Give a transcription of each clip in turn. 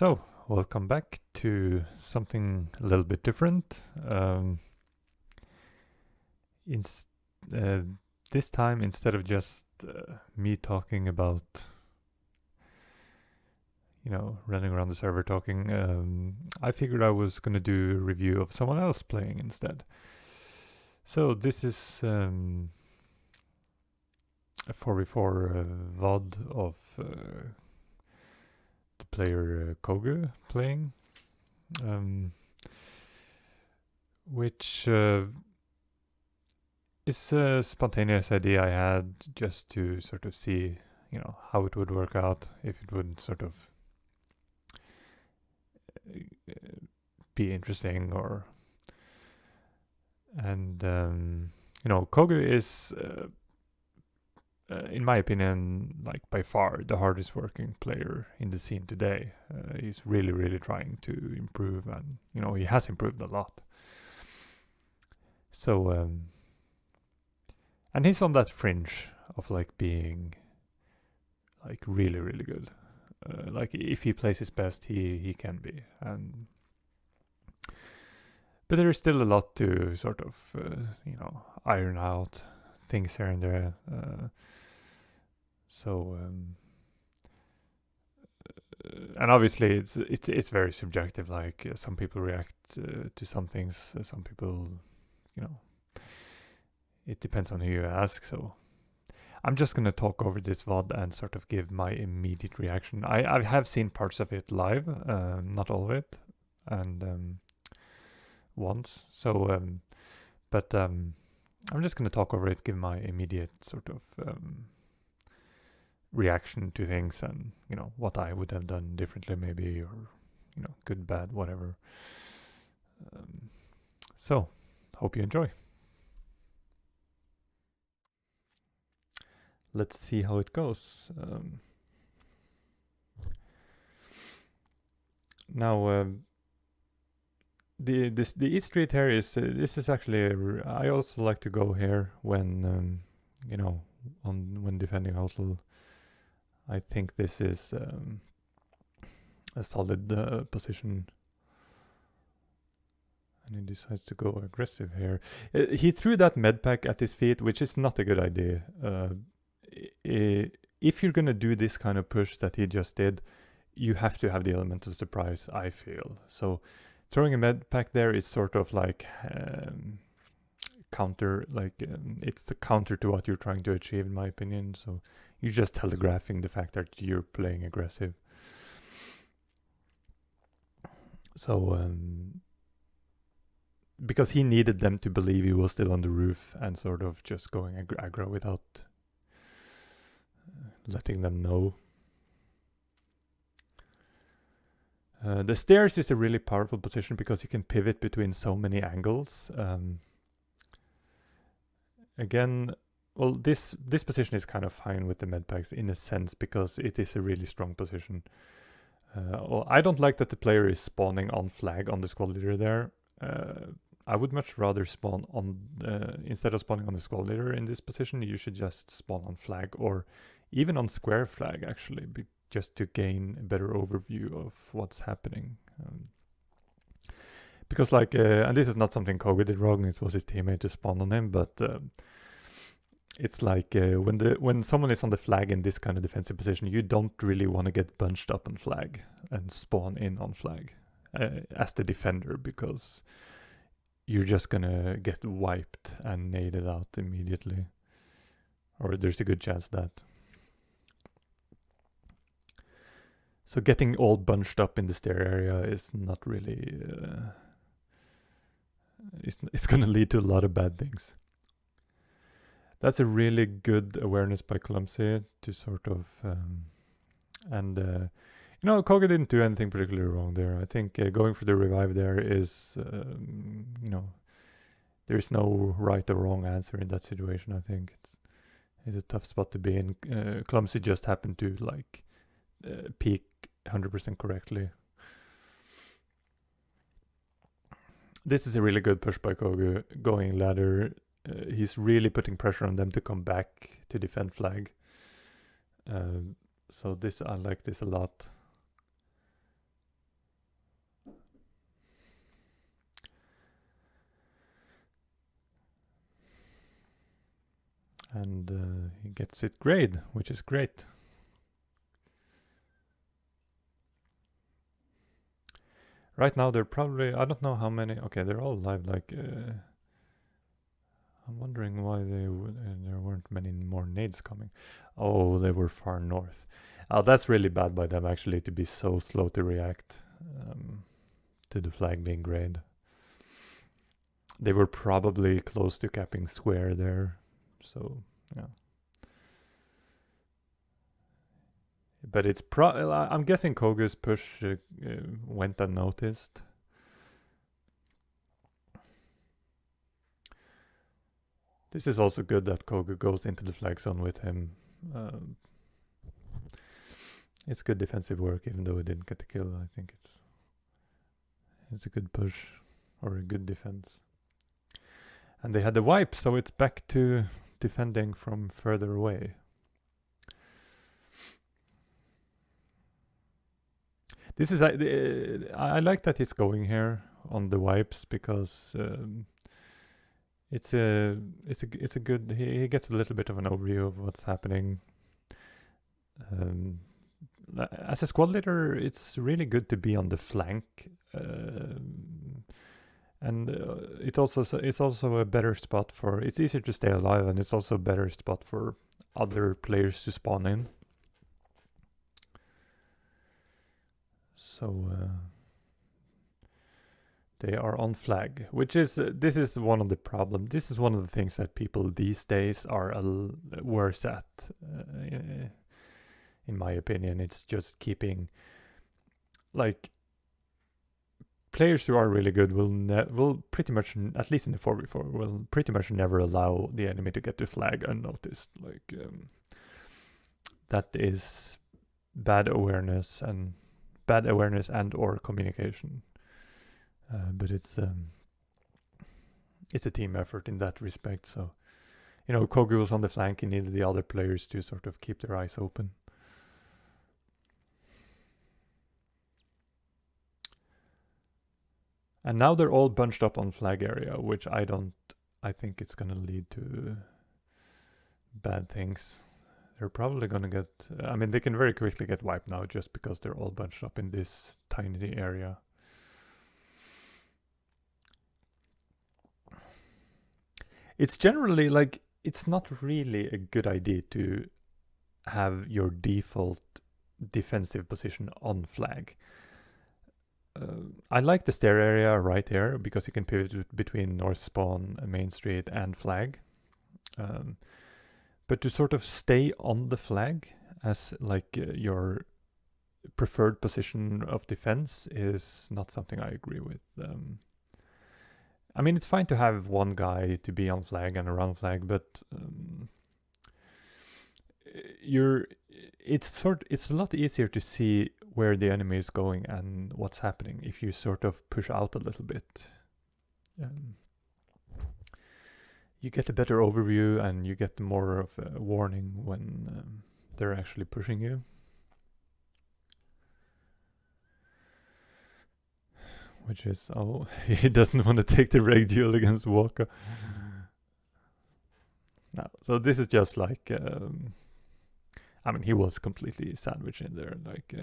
So, welcome back to something a little bit different. Ins- uh, this time, instead of just me talking about, running around the server talking, I figured I was going to do a review of someone else playing instead. So, this is a 4v4 VOD of the player Cogu playing. Which is a spontaneous idea I had just to sort of see, how it would work out, if it would sort of be interesting Cogu is, in my opinion, like by far the hardest working player in the scene today. He's really, really trying to improve, and he has improved a lot. So, and he's on that fringe of like being like really, really good. Like if he plays his best, he can be. But there is still a lot to sort of iron out, things here and there. And obviously it's very subjective. Like some people react to some things, some people, it depends on who you ask. So I'm just gonna talk over this VOD and sort of give my immediate reaction. I have seen parts of it live, not all of it, and once. So, but I'm just gonna talk over it, give my immediate sort of reaction to things, and what I would have done differently, maybe, or good, bad, whatever. So, hope you enjoy. Let's see how it goes. Now, the East Street here is this is actually I also like to go here when when defending Hotel. I think this is a solid position. And he decides to go aggressive here. He threw that med pack at his feet, which is not a good idea. If you're gonna do this kind of push that he just did, you have to have the element of surprise, I feel. So throwing a med pack there is sort of like counter, it's the counter to what you're trying to achieve, in my opinion. So you're just telegraphing the fact that you're playing aggressive. So because he needed them to believe he was still on the roof and sort of just going aggro without letting them know. The stairs is a really powerful position because you can pivot between so many angles. Again, well, this position is kind of fine with the medpacks in a sense because it is a really strong position. Well, I don't like that the player is spawning on flag on the squad leader there. I would much rather spawn on, instead of spawning on the squad leader in this position, you should just spawn on flag or even on square flag actually, just to gain a better overview of what's happening. Because and this is not something Cogu did wrong, it was his teammate to spawn on him, but it's like when someone is on the flag in this kind of defensive position, you don't really want to get bunched up on flag and spawn in on flag as the defender, because you're just gonna get wiped and naded out immediately, or there's a good chance that. So getting all bunched up in the stair area is not really. It's gonna lead to a lot of bad things. That's a really good awareness by Clumsy to sort of, Cogu didn't do anything particularly wrong there. I think going for the revive there is, there's no right or wrong answer in that situation. I think it's a tough spot to be in. Clumsy just happened to peak 100% correctly. This is a really good push by Cogu, going ladder. He's really putting pressure on them to come back to defend flag. So I like this a lot. and he gets it grade, which is great. Right now they're probably, I don't know how many, okay, they're all live, like, I'm wondering why there weren't many more nades coming. Oh, they were far north. Oh, that's really bad by them, actually, to be so slow to react to the flag being grayed. They were probably close to capping square there, so, yeah. But it's I'm guessing Kogu's push went unnoticed. This is also good that Cogu goes into the flag zone with him. It's good defensive work, even though he didn't get the kill. I think it's a good push, or a good defense. And they had the wipe, so it's back to defending from further away. This is I like that he's going here on the wipes, because it's a good, he gets a little bit of an overview of what's happening. As a squad leader, it's really good to be on the flank, and it's also a better spot for, it's easier to stay alive, and it's also a better spot for other players to spawn in. So they are on flag, which is, this is one of the problems. This is one of the things that people these days are worse at, in my opinion. It's just keeping, like, players who are really good will pretty much, at least in the 4v4, will pretty much never allow the enemy to get the flag unnoticed. Like, that is bad awareness and or communication. But it's a team effort in that respect. So, you know, Cogu was on the flank. He needed the other players to sort of keep their eyes open. And now they're all bunched up on flag area, which I think it's gonna lead to bad things. They're probably gonna get, I mean, they can very quickly get wiped now just because they're all bunched up in this tiny area. It's generally, like, it's not really a good idea to have your default defensive position on flag. I like the stair area right here, because you can pivot between north spawn, main street, and flag. But to sort of stay on the flag as, like, your preferred position of defense is not something I agree with. I mean, it's fine to have one guy to be on flag and around flag, but it's a lot easier to see where the enemy is going and what's happening if you sort of push out a little bit. You get a better overview, and you get more of a warning when they're actually pushing you. Which is, oh, he doesn't want to take the reg duel against Walker. No, so this is just like, I mean, he was completely sandwiched in there. Like,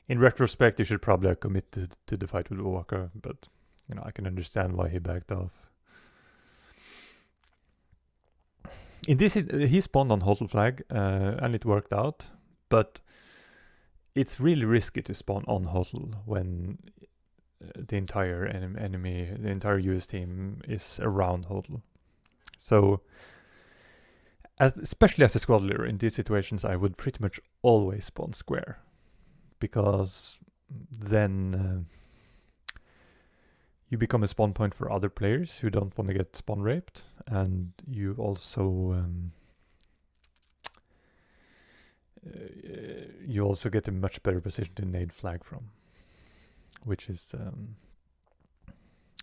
in retrospect, you should probably have committed to the fight with Walker, but, you know, I can understand why he backed off. In this, he spawned on Hotel Flag, and it worked out, but it's really risky to spawn on Hotel when the entire enemy, the entire US team is around Hotel. So, especially as a squad leader in these situations, I would pretty much always spawn square, because then you become a spawn point for other players who don't want to get spawn raped, and you also get a much better position to nade flag from, which is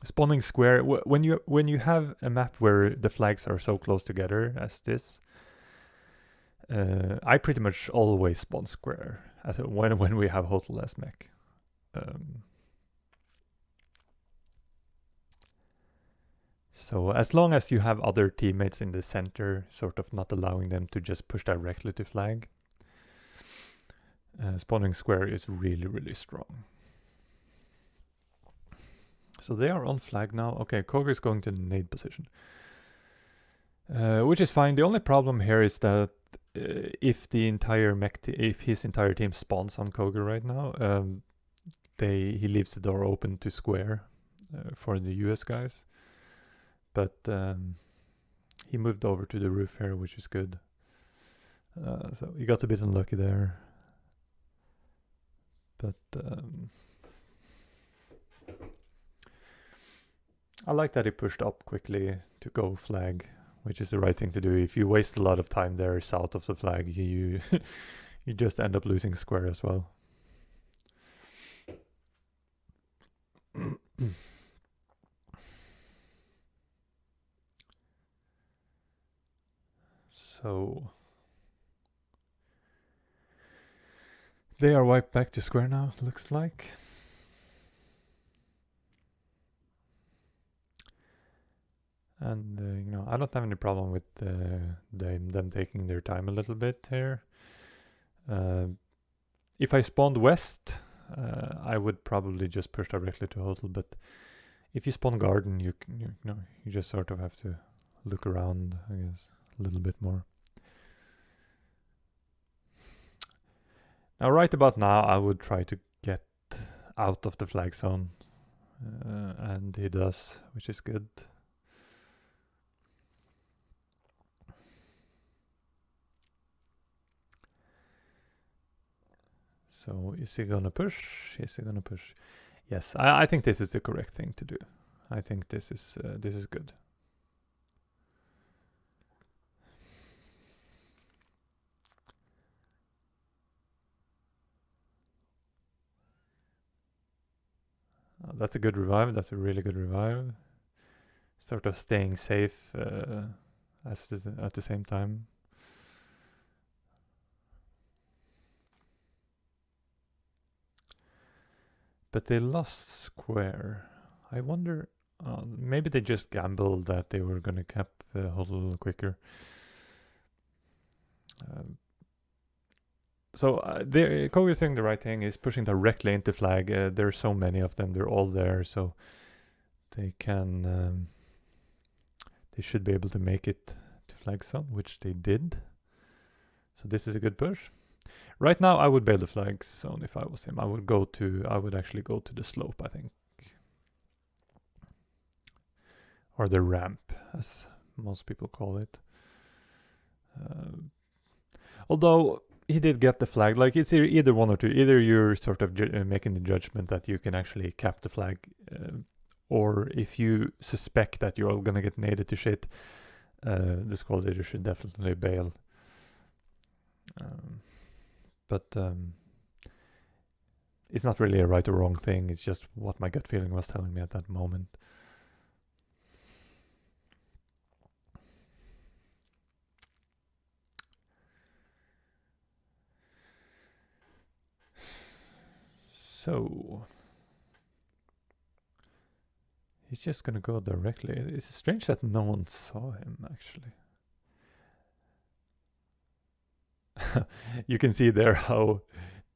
spawning square. When you have a map where the flags are so close together as this, I pretty much always spawn square when we have Hotel as mech. So as long as you have other teammates in the center, sort of not allowing them to just push directly to flag, spawning square is really, really strong. So they are on flag now. Okay, Cogu is going to the nade position, which is fine. The only problem here is that if his entire team spawns on Cogu right now, he leaves the door open to square for the US guys. But he moved over to the roof here, which is good. So he got a bit unlucky there. But I like that he pushed up quickly to go flag, which is the right thing to do. If you waste a lot of time there south of the flag, you you just end up losing square as well. So they are wiped back to square now, looks like. And you know, I don't have any problem with them taking their time a little bit here. If I spawned west, I would probably just push directly to hotel. But if you spawn garden, you just sort of have to look around, I guess, a little bit more. Now, right about now, I would try to get out of the flag zone, and he does, which is good. So is he gonna push? Is he gonna push? Yes, I think this is the correct thing to do. I think this is good. That's a good revive. That's a really good revive. Sort of staying safe at the same time. But they lost square. I wonder, maybe they just gambled that they were going to cap hold a little quicker. So Cogu is doing the right thing. Is pushing directly into flag. There are so many of them. They're all there, so they can. They should be able to make it to flag zone, which they did. So this is a good push. Right now, I would bail the flag zone if I was him. I would actually go to the slope, I think. Or the ramp, as most people call it. Although he did get the flag, like it's either one or two. Either you're sort of making the judgment that you can actually cap the flag, or if you suspect that you're all gonna get naded to shit, the squad leader should definitely bail. But it's not really a right or wrong thing. It's just what my gut feeling was telling me at that moment. So he's just gonna go directly. It's strange that no one saw him, actually. You can see there how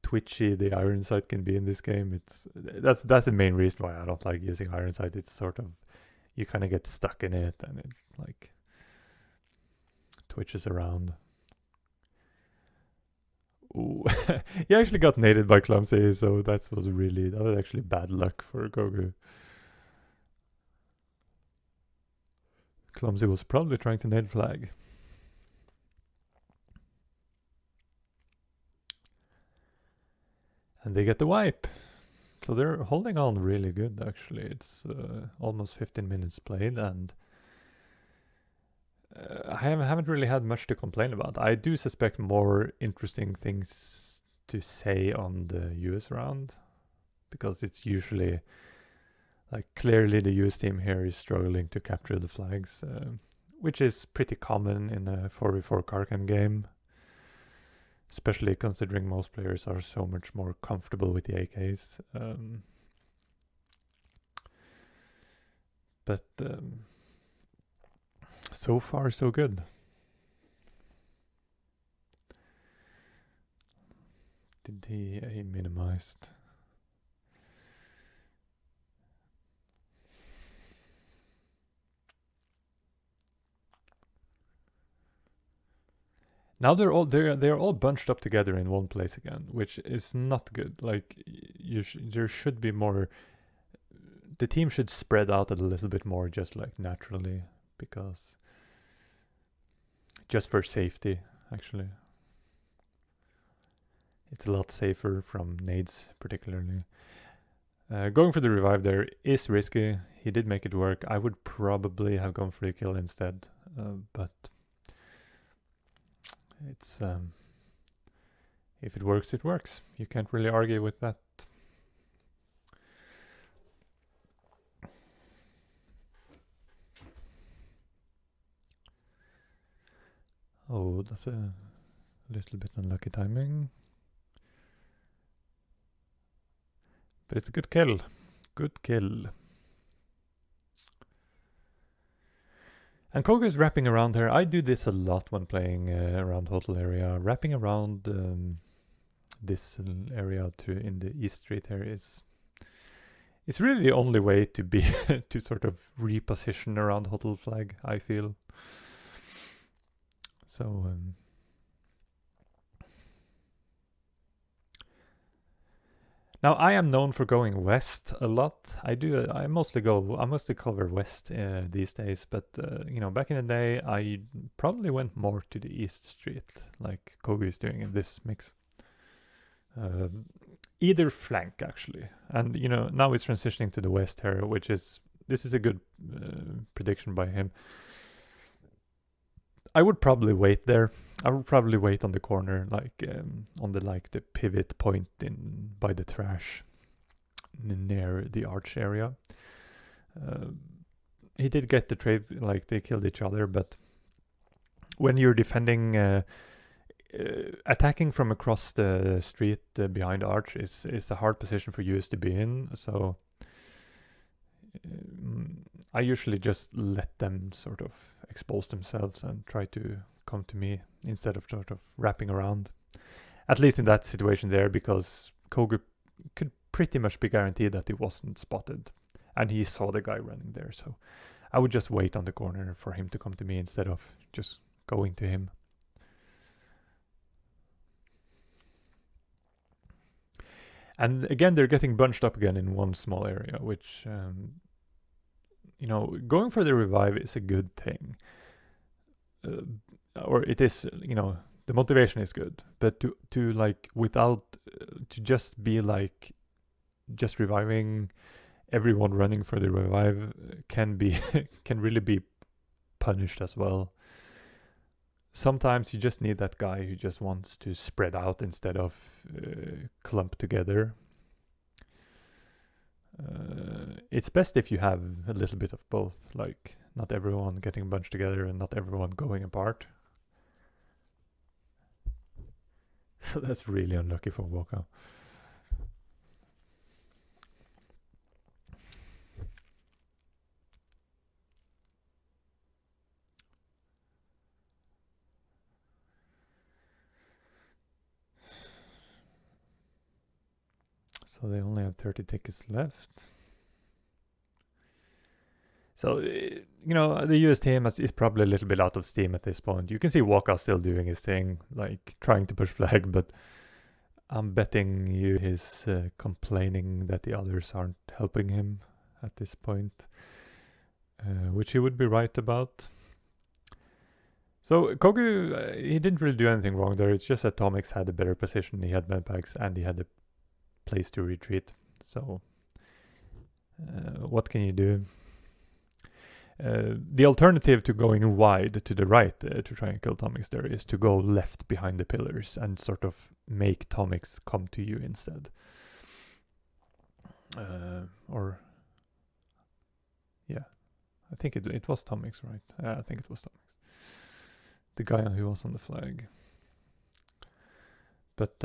twitchy the iron sight can be in this game. That's the main reason why I don't like using iron sight. It's sort of, you kind of get stuck in it and it like twitches around. Ooh, he actually got naded by Clumsy, so that was actually bad luck for Cogu. Clumsy was probably trying to nade flag. And they get the wipe. So they're holding on really good, actually. It's almost 15 minutes played, and I haven't really had much to complain about. I do suspect more interesting things to say on the US round, because it's usually, like, clearly the US team here is struggling to capture the flags, which is pretty common in a 4v4 Karkan game. Especially considering most players are so much more comfortable with the AKs. So far, so good. Did he minimized? Now they're all bunched up together in one place again, which is not good. Like there should be more. The team should spread out a little bit more, just like naturally, because just for safety, actually, it's a lot safer from nades, particularly. Going for the revive there is risky. He did make it work. I would probably have gone for the kill instead, but it's if it works, it works. You can't really argue with that. Oh, that's a little bit unlucky timing. But it's a good kill. Good kill. And Cogu is wrapping around here. I do this a lot when playing around hotel area. Wrapping around this area in the East Street here is... It's really the only way to be to sort of reposition around hotel flag, I feel. So... Now I am known for going west a lot. I mostly cover west these days, but you know, back in the day I probably went more to the East Street, like Cogu is doing in this mix. Either flank actually, and you know, now it's transitioning to the west here, this is a good prediction by him. I would probably wait there. I would probably wait on the corner, like on the pivot point by the trash near the arch area. He did get the trade, like they killed each other, but when you're defending, attacking from across the street behind arch is a hard position for US to be in. So I usually just let them sort of expose themselves and try to come to me instead of sort of wrapping around. At least in that situation there, because Cogu could pretty much be guaranteed that he wasn't spotted. And he saw the guy running there, so I would just wait on the corner for him to come to me instead of just going to him. And again, they're getting bunched up again in one small area, which... you know, going for the revive is a good thing. Or it is, you know, the motivation is good. But to like, without, to just be like, just reviving everyone running for the revive can really be punished as well. Sometimes you just need that guy who just wants to spread out instead of clump together. It's best if you have a little bit of both, like not everyone getting bunched together and not everyone going apart. So that's really unlucky for Waka. So they only have 30 tickets left. So, you know, the US team is probably a little bit out of steam at this point. You can see Waka still doing his thing, like trying to push flag, but I'm betting you he's complaining that the others aren't helping him at this point, which he would be right about. So Cogu, he didn't really do anything wrong there. It's just that Tomix had a better position. He had medpacks and he had a place to retreat. So what can you do? The alternative to going wide to the right to try and kill Tomix there is to go left behind the pillars and sort of make Tomix come to you instead. Or yeah, I think it was Tomix, right? I think it was Tomix, the guy who was on the flag. But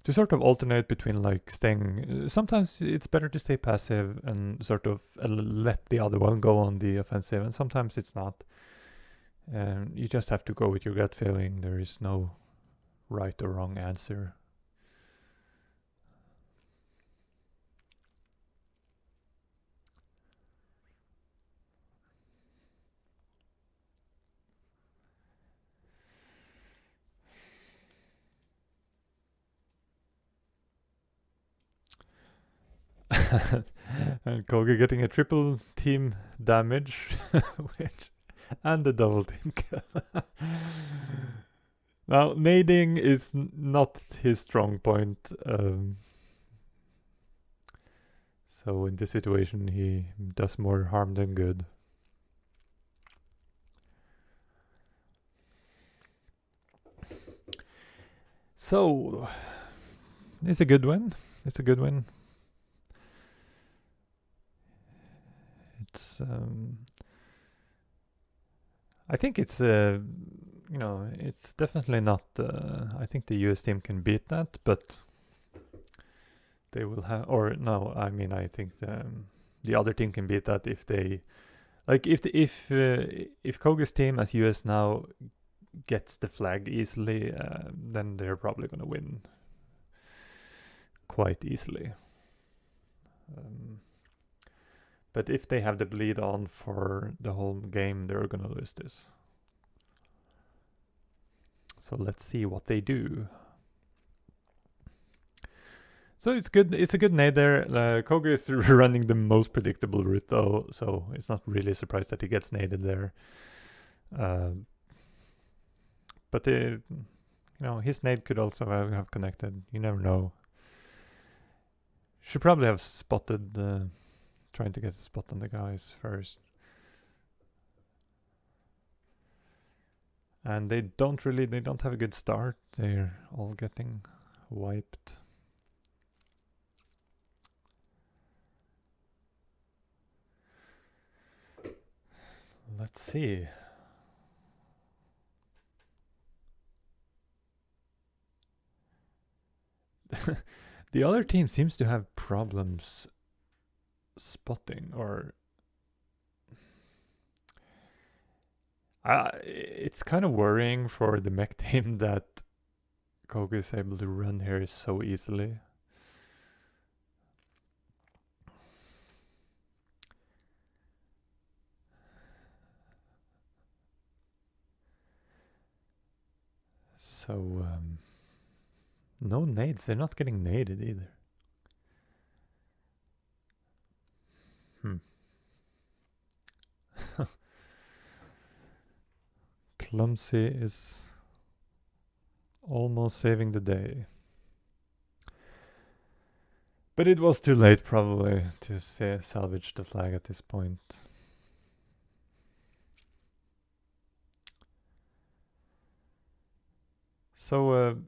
to sort of alternate between like staying. Sometimes it's better to stay passive and sort of let the other one go on the offensive, and sometimes it's not. And you just have to go with your gut feeling. There is no right or wrong answer. And Cogu getting a triple team damage, and a double team kill. Now, nading is not his strong point. So in this situation, he does more harm than good. So, it's a good win. It's a good win. It's I think it's it's definitely not. I think the US team can beat that, but they will have. Or no, I mean I think the other team can beat that if they like if Koga's team as US now gets the flag easily, then they're probably gonna win quite easily. But if they have the bleed on for the whole game, they're gonna lose this. So let's see what they do. So it's good. It's a good nade there. Cogu is running the most predictable route though, so it's not really a surprise that he gets naded there. But his nade could also have connected. You never know. Should probably have spotted, trying to get a spot on the guys first. And they don't have a good start. They're all getting wiped. Let's see. The other team seems to have problems spotting, or it's kind of worrying for the mech team that Cogu is able to run here so easily. So, no nades. They're not getting naded either. Clumsy is almost saving the day. But it was too late, probably, to salvage the flag at this point. So,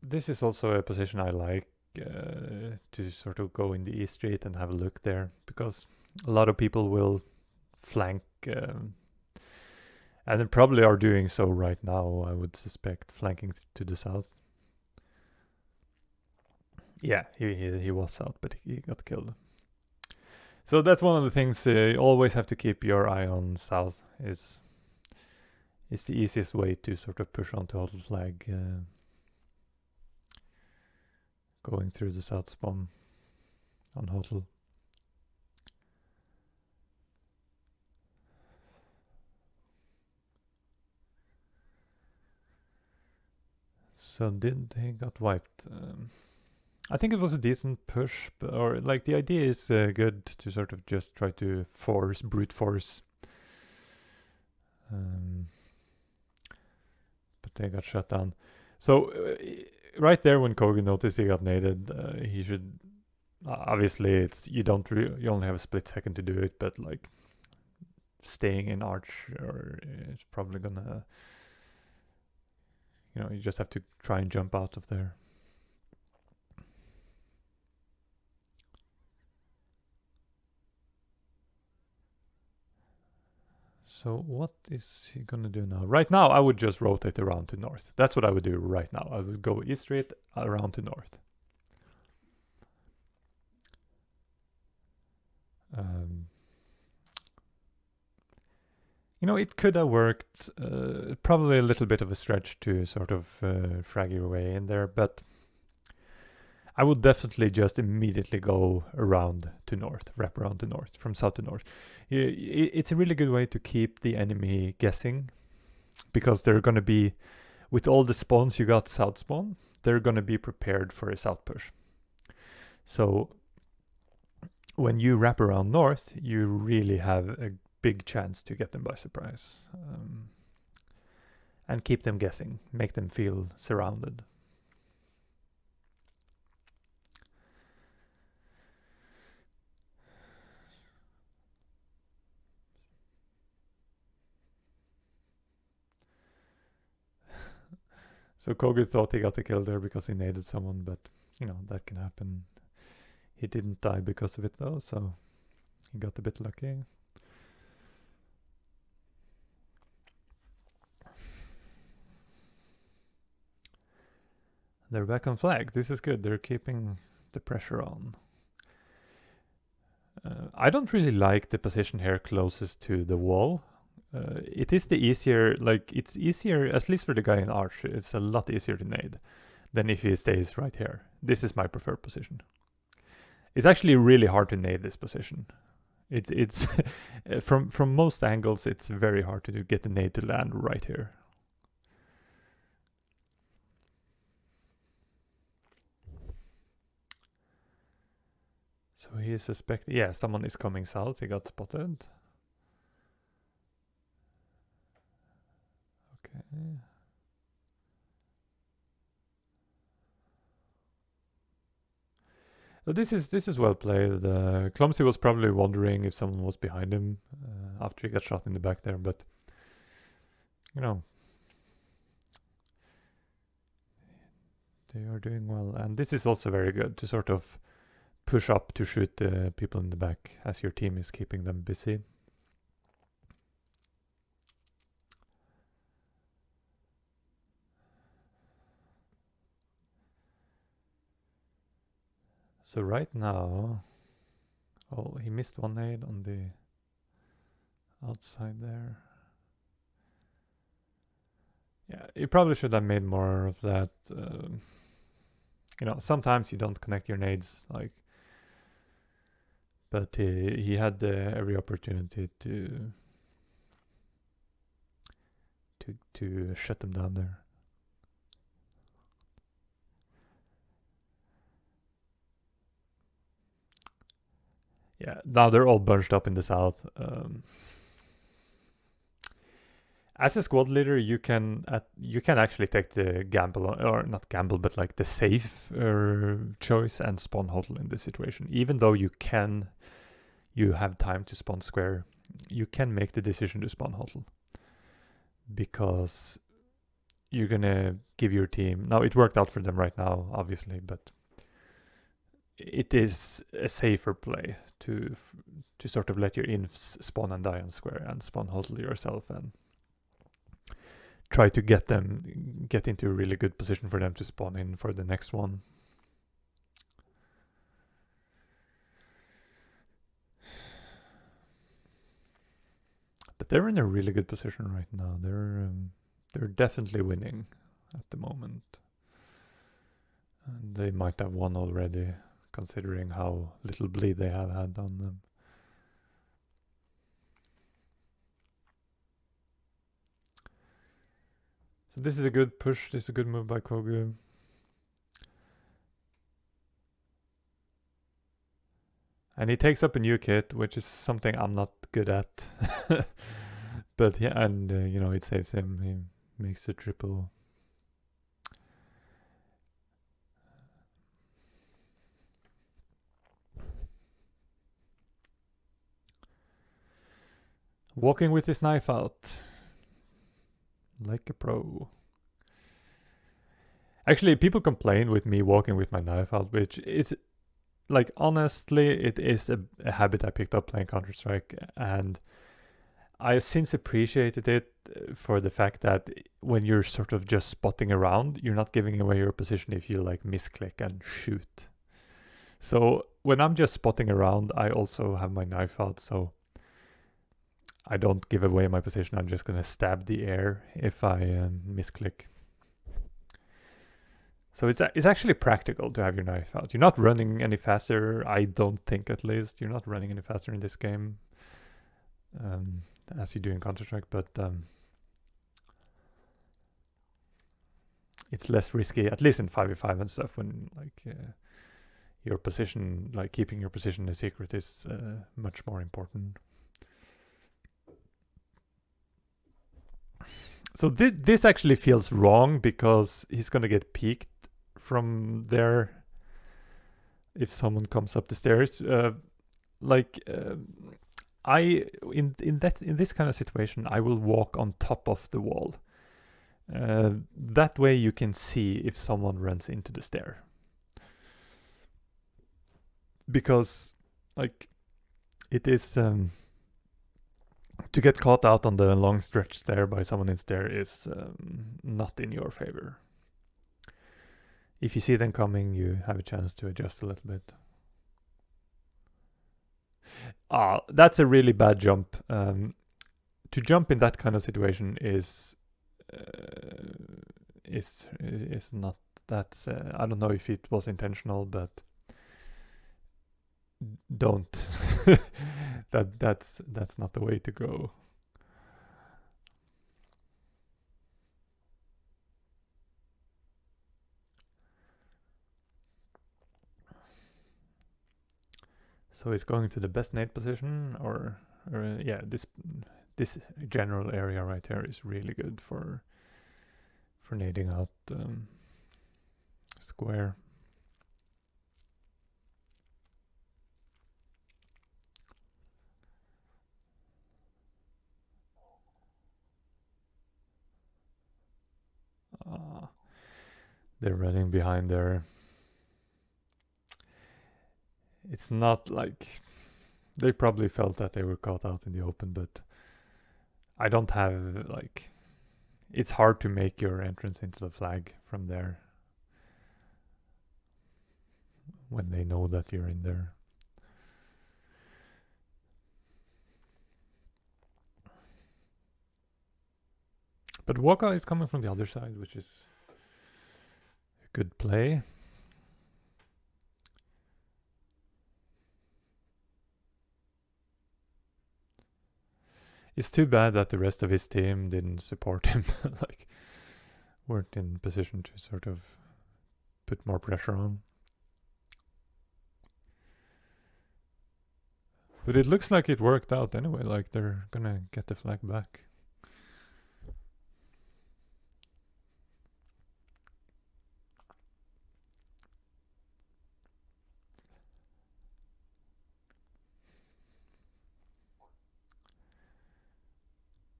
this is also a position I like, to sort of go in the E Street and have a look there, because a lot of people will flank, and they probably are doing so right now, I would suspect, flanking to the south. Yeah, he was out, but he got killed. So that's one of the things you always have to keep your eye on south. Is the easiest way to sort of push onto Hotel Flag, going through the south spawn on Hotel. So did they got wiped? I think it was a decent push, or like the idea is good to sort of just try to brute force. But they got shut down. So right there, when Kogu noticed he got naded, he should obviously you only have a split second to do it, but like staying in arch, or it's probably gonna, you just have to try and jump out of there. So what is he gonna do now? Right now, I would just rotate around to north. That's what I would do right now. I would go east straight around to north. You know, it could have worked. Probably a little bit of a stretch to sort of frag your way in there, but I would definitely just immediately go around to north, wrap around to north, from south to north. It's a really good way to keep the enemy guessing, because they're going to be, with all the spawns you got south spawn, they're going to be prepared for a south push. So when you wrap around north, you really have a big chance to get them by surprise. And keep them guessing, make them feel surrounded. So Cogu thought he got the kill there because he naded someone, but you know, that can happen. He didn't die because of it though, so he got a bit lucky. They're back on flag. This is good. They're keeping the pressure on. I don't really like the position here closest to the wall. It is the easier, like, it's easier, at least for the guy in arch, it's a lot easier to nade than if he stays right here. This is my preferred position. It's actually really hard to nade this position. It's from most angles, it's very hard to get the nade to land right here. So he is suspecting, yeah, someone is coming south, he got spotted. Okay. This is well played. Clumsy was probably wondering if someone was behind him after he got shot in the back there, but you know, they are doing well. And this is also very good to sort of push up to shoot the people in the back as your team is keeping them busy. So right now, oh, he missed one nade on the outside there. Yeah, you probably should have made more of that. You know, sometimes you don't connect your nades, like, but he had every opportunity to shut them down there. Yeah, now they're all bunched up in the south. As a squad leader, you can actually take the gamble, or not gamble, but like the safe choice and spawn hodl in this situation. Even though you have time to spawn square, you can make the decision to spawn hodl, because you're gonna give your team. Now it worked out for them right now, obviously, but it is a safer play to sort of let your infs spawn and die on square and spawn hodl yourself and try to get into a really good position for them to spawn in for the next one. But they're in a really good position right now. They're definitely winning at the moment, and they might have won already, considering how little bleed they have had on them. So this is a good push. This is a good move by Cogu. And he takes up a new kit, which is something I'm not good at. But yeah, and you know, it saves him. He makes a triple. Walking with his knife out. Like a pro. Actually, people complain with me walking with my knife out, which is, like, honestly, it is a habit I picked up playing Counter-Strike, and I since appreciated it for the fact that when you're sort of just spotting around, you're not giving away your position if you like misclick and shoot. So when I'm just spotting around, I also have my knife out, so I don't give away my position. I'm just gonna stab the air if I misclick. So it's actually practical to have your knife out. You're not running any faster, I don't think, at least. You're not running any faster in this game as you do in Counter-Strike, but it's less risky, at least in 5v5 and stuff, when like your position, like keeping your position a secret is much more important. So this actually feels wrong because he's gonna get peeked from there if someone comes up the stairs. In this kind of situation, I will walk on top of the wall. That way you can see if someone runs into the stair. Because like it is to get caught out on the long stretch there by someone in stair is not in your favor. If you see them coming, you have a chance to adjust a little bit. That's a really bad jump. To jump in that kind of situation is not that. I don't know if it was intentional, but don't. That's not the way to go. So he's going to the best nade position, or yeah, this general area right here is really good for nading out square. They're running behind there. It's not like they probably felt that they were caught out in the open, but I don't have like, it's hard to make your entrance into the flag from there when they know that you're in there. But Waka is coming from the other side, which is a good play. It's too bad that the rest of his team didn't support him, like weren't in position to sort of put more pressure on. But it looks like it worked out anyway, like they're gonna get the flag back.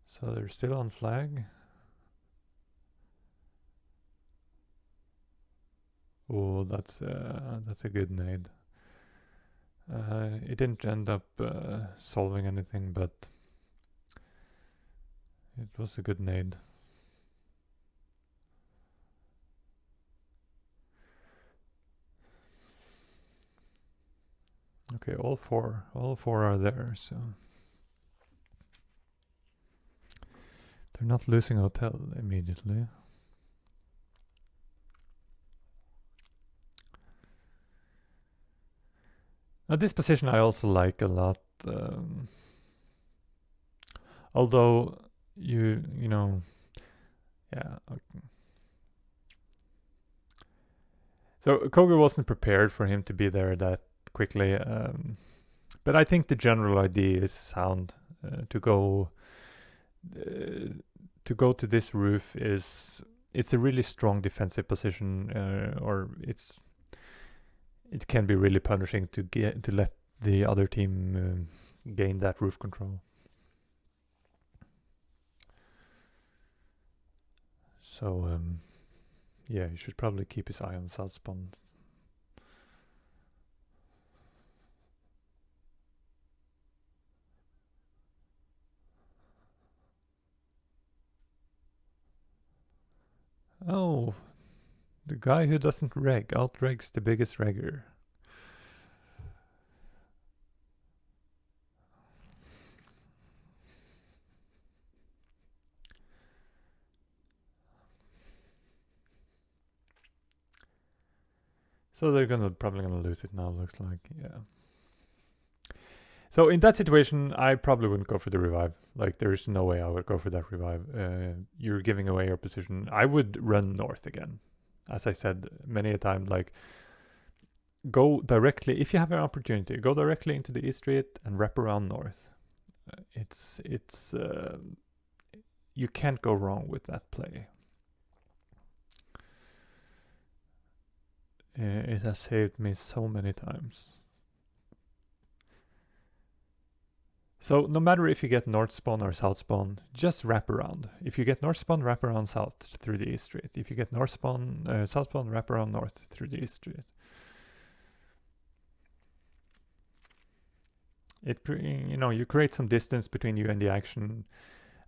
So they're still on flag. Oh, that's a good nade. It didn't end up solving anything, but it was a good nade. Okay, all four are there, so they're not losing hotel immediately. Now this position I also like a lot, although you know, yeah. Okay. So Cogu wasn't prepared for him to be there that quickly, but I think the general idea is sound. To go to this roof it's a really strong defensive position, or it can be really punishing to let the other team gain that roof control. So yeah, he should probably keep his eye on south spawn. Oh, the guy who doesn't reg outregs the biggest regger. So they're probably gonna lose it now, looks like. Yeah. So in that situation, I probably wouldn't go for the revive. Like, there's no way I would go for that revive. You're giving away your position. I would run north again. As I said many a time, like, go directly, if you have an opportunity, go directly into the East Street and wrap around north. You can't go wrong with that play. It has saved me so many times. So no matter if you get north spawn or south spawn, just wrap around. If you get north spawn, wrap around south through the East Street. If you get north spawn, south spawn, wrap around north through the East Street. You create some distance between you and the action,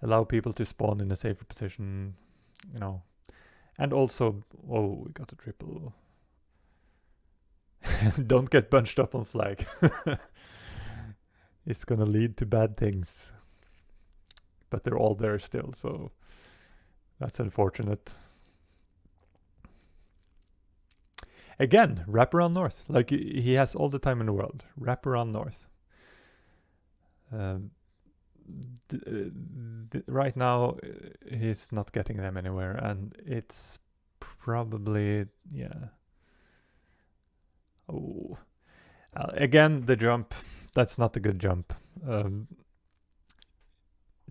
allow people to spawn in a safer position, and also, oh, we got a triple. Don't get bunched up on flag. It's gonna lead to bad things. But they're all there still, so that's unfortunate. Again, wrap around north. Like, he has all the time in the world. Wrap around north. Right now, he's not getting them anywhere, and it's probably, yeah. Oh, again, the jump. That's not a good jump. To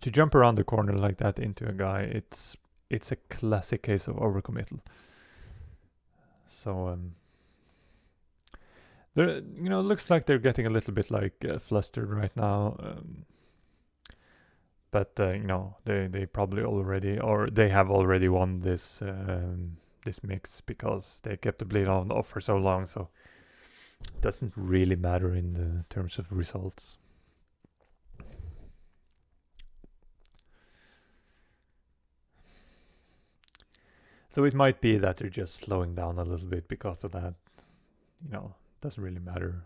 jump around the corner like that into a guy, it's a classic case of overcommittal. So there, looks like they're getting a little bit like flustered right now. But they probably already, or they have already won this this mix because they kept the bleed on off for so long. So it doesn't really matter in the terms of results. So it might be that they're just slowing down a little bit because of that. Doesn't really matter.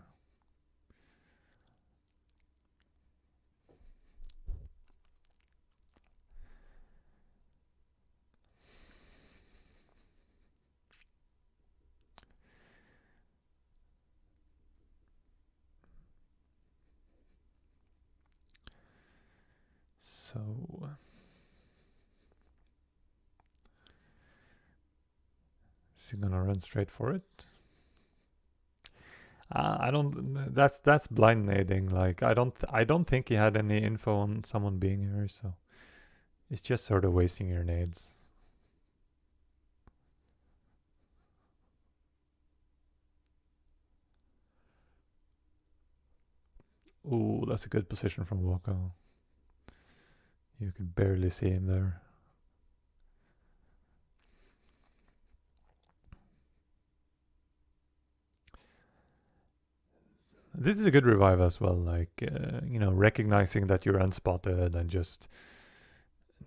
So is he gonna run straight for it? I don't. That's blind nading. Like, I don't think he had any info on someone being here, so it's just sort of wasting your nades. Ooh, that's a good position from Woko. You can barely see him there. This is a good revive as well, like, recognizing that you're unspotted and just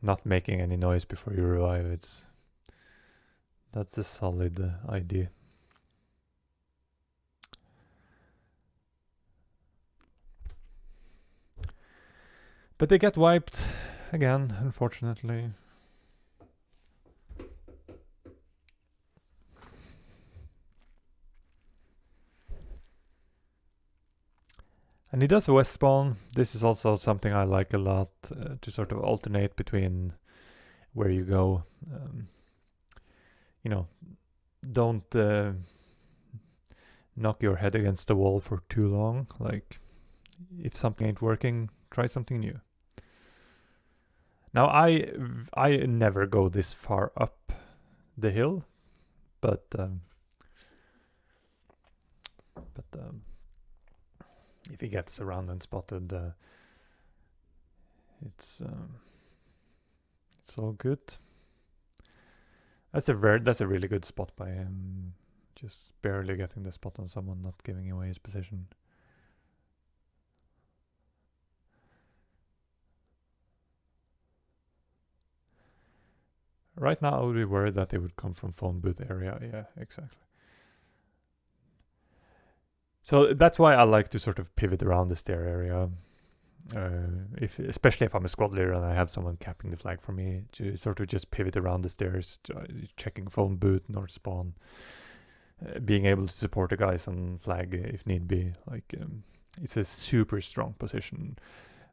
not making any noise before you revive. That's a solid idea. But they get wiped again, unfortunately. And he does a west spawn. This is also something I like a lot, to sort of alternate between where you go. Don't knock your head against the wall for too long. Like, if something ain't working, try something new. Now, I never go this far up the hill, but if he gets around and spotted, it's all good. That's a really good spot by him. Just barely getting the spot on someone, not giving away his position. Right now, I would be worried that they would come from phone booth area. Yeah, exactly. So that's why I like to sort of pivot around the stair area. Especially if I'm a squad leader and I have someone capping the flag for me, to sort of just pivot around the stairs, checking phone booth, north spawn, being able to support the guys on flag if need be. Like it's a super strong position,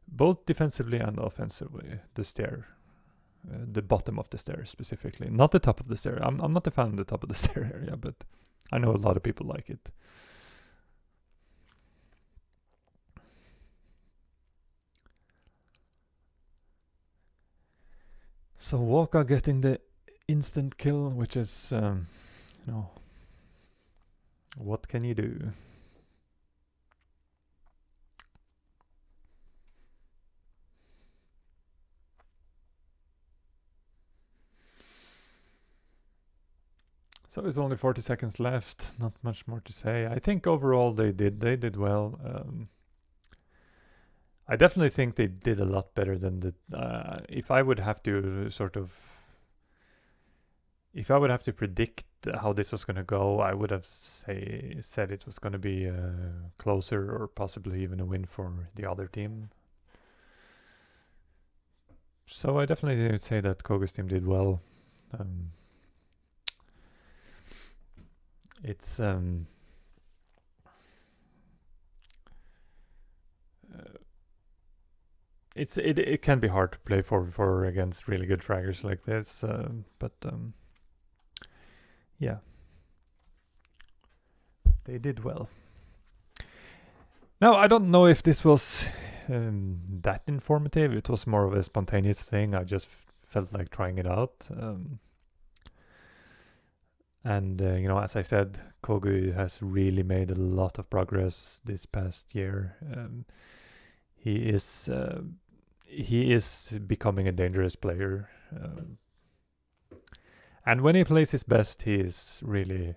both defensively and offensively. The stair, the bottom of the stairs specifically, not the top of the stair. I'm not a fan of the top of the stair area, but I know a lot of people like it. So Waka getting the instant kill, which is, what can you do? So it's only 40 seconds left. Not much more to say. I think overall they did well. I definitely think they did a lot better than the. If I would have to predict how this was going to go, I would have said it was going to be closer or possibly even a win for the other team. So I definitely would say that Kogu's team did well. It can be hard to play 4v4 against really good fraggers like this, but yeah, they did well. Now, I don't know if this was that informative. It was more of a spontaneous thing. I just felt like trying it out. And, as I said, Cogu has really made a lot of progress this past year. He is becoming a dangerous player. And when he plays his best, he is really,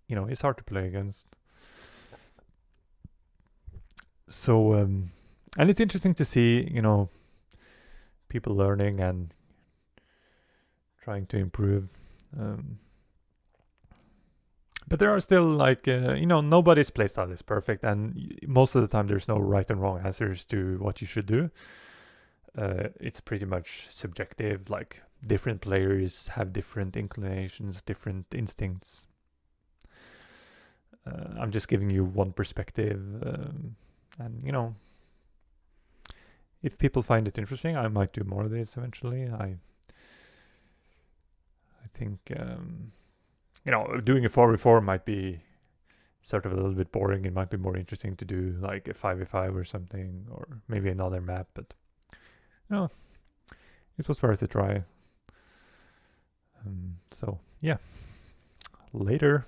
he's hard to play against. So, and it's interesting to see, people learning and trying to improve. But there are still nobody's playstyle is perfect, and most of the time there's no right and wrong answers to what you should do. It's pretty much subjective. Like different players have different inclinations, different instincts. I'm just giving you one perspective, and if people find it interesting, I might do more of this eventually. I think doing a 4v4 might be sort of a little bit boring. It might be more interesting to do like a 5v5 or something, or maybe another map, but it was worth a try. So yeah, later.